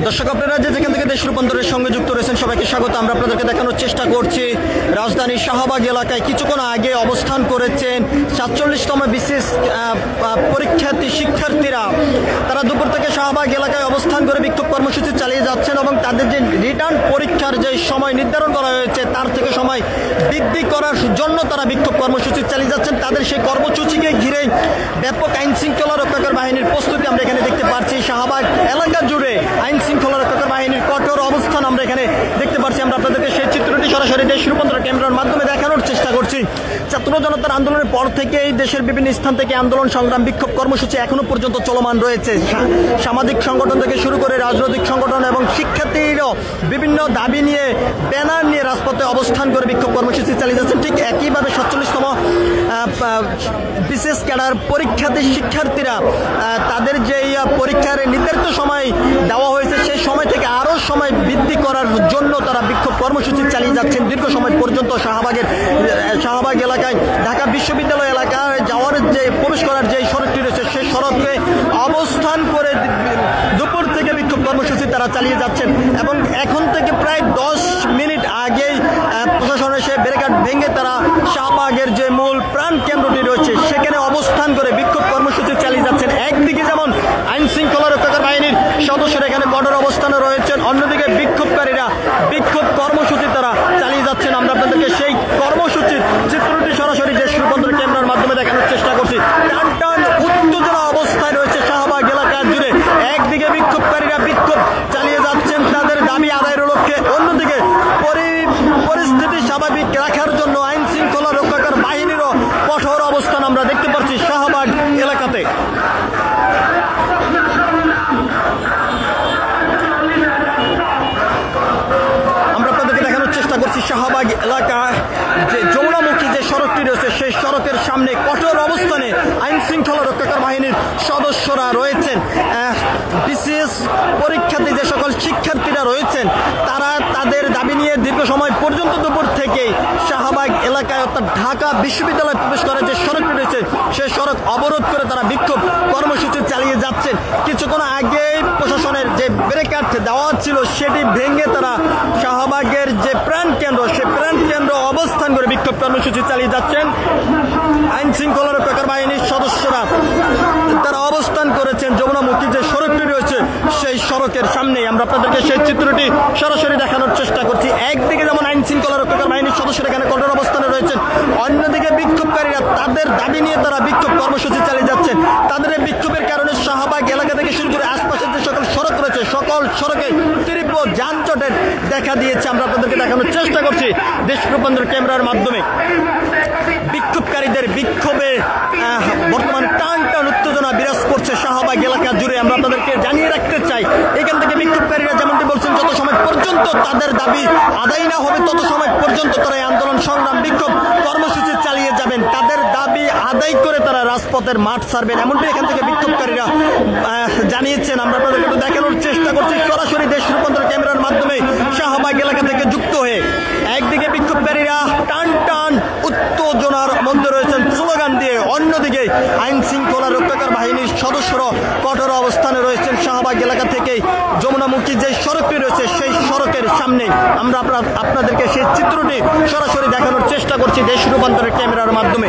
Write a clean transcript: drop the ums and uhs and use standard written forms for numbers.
দর্শক আপনারা যেখান থেকে দেশ রূপান্তরের সঙ্গে যুক্ত রয়েছেন সবাইকে স্বাগত। আমরা আপনাদেরকে দেখানোর চেষ্টা করছি রাজধানীর শাহবাগ এলাকায় কিছুক্ষণ আগে অবস্থান করেছেন ৪৭তম বিসিএস পরীক্ষার্থী শিক্ষার্থীরা। তারা দুপুর থেকে শাহবাগ এলাকায় অবস্থান করে বিক্ষোভ কর্মসূচি চালিয়ে যাচ্ছেন এবং তাদের যে রিটার্ন পরীক্ষার যে সময় নির্ধারণ করা হয়েছে তার থেকে সময় বৃদ্ধি করার জন্য তারা বিক্ষোভ কর্মসূচি চালিয়ে যাচ্ছেন। তাদের সেই কর্মসূচিকে ঘিরে ব্যাপক আইন শৃঙ্খলা রক্ষাকারী বাহিনীর প্রস্তুতি আমরা এখানে দেখতে পাচ্ছি। শাহবাগ এলাকা জুড়ে আইন শৃঙ্খলা রক্ষাকারী বাহিনীর কঠোর অবস্থান আমরা এখানে দেখতে পাচ্ছি। আমরা আপনাদেরকে সেই চিত্রটি সরাসরি দেশ রূপান্তর ক্যামেরার মাধ্যমে দেখানোর চেষ্টা করছি। ছাত্র জনতার আন্দোলনের পর থেকে এই দেশের বিভিন্ন স্থান থেকে আন্দোলন সংগ্রাম বিক্ষোভ কর্মসূচি এখনো পর্যন্ত চলমান রয়েছে। সামাজিক সংগঠন থেকে শুরু করে রাজনৈতিক সংগঠন এবং শিক্ষার্থীরাও বিভিন্ন দাবি নিয়ে ব্যানার নিয়ে রাজপথে অবস্থান করে বিক্ষোভ কর্মসূচি চালিয়ে যাচ্ছেন। ঠিক একইভাবে ৪৭তম বিশেষ ক্যাডার পরীক্ষার্থী শিক্ষার্থীরা তাদের যেই পরীক্ষার নির্ধারিত সময় দেওয়া হয়েছে সেই সময় থেকে আরও সময় বৃদ্ধি করার জন্য তারা বিক্ষোভ কর্মসূচি চালিয়ে যাচ্ছেন দীর্ঘ সময় পর্যন্ত। শাহবাগ এলাকায় ঢাকা বিশ্ববিদ্যালয় এলাকায় যাওয়ার যে প্রবেশ করার যে সড়কটি রয়েছে সেই সড়কে অবস্থান করে দুপুর থেকে বিক্ষোভ কর্মসূচি তারা চালিয়ে যাচ্ছেন এবং এখন থেকে প্রায় 10 মিনিট আগেই প্রশাসনের সে ব্যারিকেড ভেঙে তারা শাহবাগের যে মূল প্রাণ কেন্দ্রটি রয়েছে সেখানে অবস্থান করে বিক্ষোভ কর্মসূচি চালিয়ে যাচ্ছেন। একদিকে যেমন আইন শৃঙ্খলা রক্ষাকারী বাহিনীর সদস্যরা এখানে কঠোর অবস্থানে রয়েছেন, অন্যদিকে বিক্ষোভকারীরা বিক্ষোভ কর্মসূচি তারা চালিয়ে যাচ্ছেন। আমরা আপনাদেরকে সেই কর্মসূচির চিত্রটি সরাসরি দেশ রূপান্তর ক্যামেরার মাধ্যমে দেখানোর চেষ্টা করছি। টান টান উত্তেজনা অবস্থায় রয়েছে শাহবাগ এলাকা জুড়ে। একদিকে বিক্ষোভকারীরা বিক্ষোভ চালিয়ে যাচ্ছেন তাদের দাবি আদায়ের লক্ষ্যে, অন্যদিকে পরিস্থিতি স্বাভাবিক রাখার জন্য আইন শৃঙ্খলা রক্ষাকারী বাহিনীরও কঠোর অবস্থান আমরা দেখতে পাচ্ছি শাহবাগ এলাকাতে। আমরা আপনাদেরকে দেখানোর চেষ্টা করছি শাহবাগ এলাকা যে যমুনামুখী যে সড়কটি রয়েছে সেই সড়কের সামনে কঠোর অবস্থানে আইন শৃঙ্খলা রক্ষাকারী বাহিনীর সদস্যরা রয়েছেন। বিসিএস পরীক্ষার্থী যে সকল শিক্ষার্থীরা রয়েছেন তারা তাদের দাবি নিয়ে দীর্ঘ সময় পর্যন্ত দুপুর থেকে শাহবাগ এলাকায় অর্থাৎ ঢাকা বিশ্ববিদ্যালয় প্রবেশ করার যে সড়কটি রয়েছে সেই সড়ক অবরোধ করে তারা বিক্ষোভ কর্মসূচি চালিয়ে যাচ্ছেন। কিছুক্ষণ আগেই প্রশাসনের যে ব্যারিকেড দেওয়া ছিল সেটি ভেঙে তারা শাহবাগের যে প্রাণ কেন্দ্র সেই প্রাণ কেন্দ্র অবস্থান করে বিক্ষোভ কর্মসূচি চালিয়ে যাচ্ছেন। আইন শৃঙ্খলা রক্ষাকারী বাহিনীর সদস্যরা তারা অবস্থান করেছেন যমুনামুখী যে সড়কটি রয়েছে সেই সড়কের সামনেই। আমরা আপনাদেরকে সেই চিত্রটি সরাসরি দেখানোর চেষ্টা করছি। একদিকে যেমন আইন শৃঙ্খলা রক্ষাকারী বাহিনীর সদস্যরা এখানে কঠোর অবস্থানে রয়েছেন, অন্যদিকে বিক্ষোভকারীরা তাদের দাবি নিয়ে তারা বিক্ষোভ কর্মসূচি চালিয়ে যাচ্ছেন। তাদের এই বিক্ষোভের কারণে শাহবাগ এলাকা থেকে শুরু করে আশপাশের যে সকল সড়ক রয়েছে সকল সড়কে তীব্র যানজটের দেখা দিয়েছে। আমরা আপনাদেরকে দেখানোর চেষ্টা করছি দেশ রূপান্তর ক্যামেরার মাধ্যমে। বিক্ষোভকারীদের বিক্ষোভে বর্তমান টান টান উত্তেজনা বিরাজ করছে শাহবাগ এলাকা জুড়ে। আমরা আপনাদেরকে জানিয়ে রাখতে চাই এখান থেকে বিক্ষোভকারীরা যেমনটি বলছেন যত সময় পর্যন্ত তাদের দাবি আদায় না হবে তত সময় পর্যন্ত তারা আন্দোলন সংগ্রাম বিক্ষোভ কর্মসূচি চালিয়ে যাবেন। তাদের দাবি আদায় করে তারা রাজপথের মাঠ ছাড়বেন এমনটি এখান থেকে বিক্ষোভকারীরা জানিয়েছেন। আমরা আপনাদেরকে একটু দেখানোর চেষ্টা করছি সরাসরি দেশ রূপান্তর ক্যামেরার মাধ্যমে শাহবাগ এলাকা থেকে যুক্ত হয়ে। একদিকে বিক্ষোভকারীরা টান টান উত্তেজনার মধ্যে রয়েছেন স্লোগান দিয়ে, অন্যদিকে আইন শৃঙ্খলা রক্ষাকারী বাহিনীর সদস্যরা কঠোর অবস্থানে রয়েছেন শাহবাগ এলাকা থেকে যমুনামুখী যে সড়কটি রয়েছে সেই সড়কের সামনে। আমরা আপনাদেরকে সেই চিত্রটি সরাসরি দেখানোর চেষ্টা করছি দেশ রূপান্তরের ক্যামেরার মাধ্যমে।